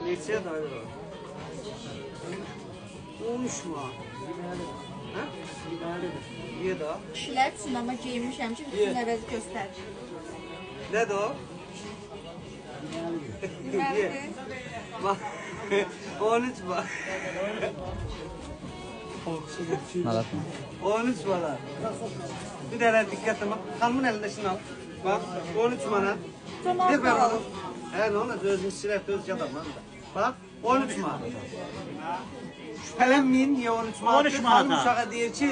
Neçəyə dair var? 13 manat. Hə? Niyə da? Kişilər üçün amma giyinmişəm ki, bütün əvəzi göstərir. Nədir o? Deməlidir. 13 manat. 13 manat. Bir dənə diqqətlə bax. Xanımın əlində şunu al. Bax, 13 manat. Tamam, Bir tamam. Hə, nə olacaq? Özünü silət, öz yadamdan da. Bax, 13 manat. Şübhələnməyin, niyə 13 manat? 13 Xanım manat. uşağa deyir ki,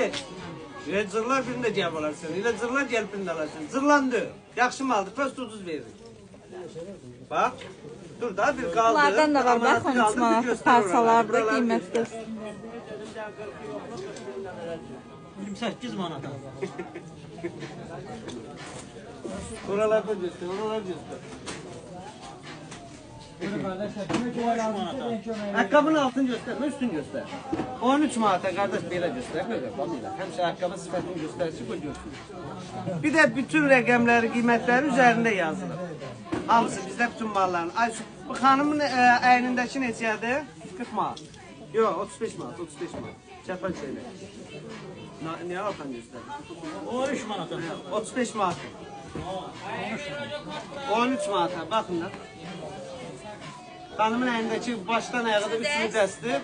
elə zırlar birini də gəlb alarsan, elə zırlar gəlb birini də alarsan. Zırlandı, yaxşı maldır, prost ucuz veririk. Bax, dur da bir qaldı. Bunlardan da var, bax, amanatı 13 qaldı, bir manatlı göstər parçalarda oraları, qiymət göstər. göstərir. 28 manata. Oralarda göstər, oralarda göstər. Ayakkabının altını gösterme, üstünü göster. 13 manata kardeş böyle göster. Böyle bakın. Hemşe ayakkabı sıfatını gösterisi bu görsün. Bir de bütün rəqəmləri, qiymətləri üzerinde yazılır. Hamısı bizdə bütün malların. Ay, bu xanımın əynindəki neçədir? 40 manat. Yox, 35 manat, 35 manat. Çəpən şeylə. Niyə altan göstərir? 13 manata. 35 manat. 13 manata, baxın da. Xanımın əlindəki başdan ayağa da üçlü dəstir.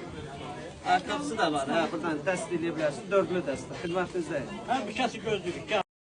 Ayaqqabısı da var. Hə, buradan dəst eləyə bilərsiniz. Dördlü dəstir. Xidmətinizdəyik. Hə, bir kəsi gözləyirik.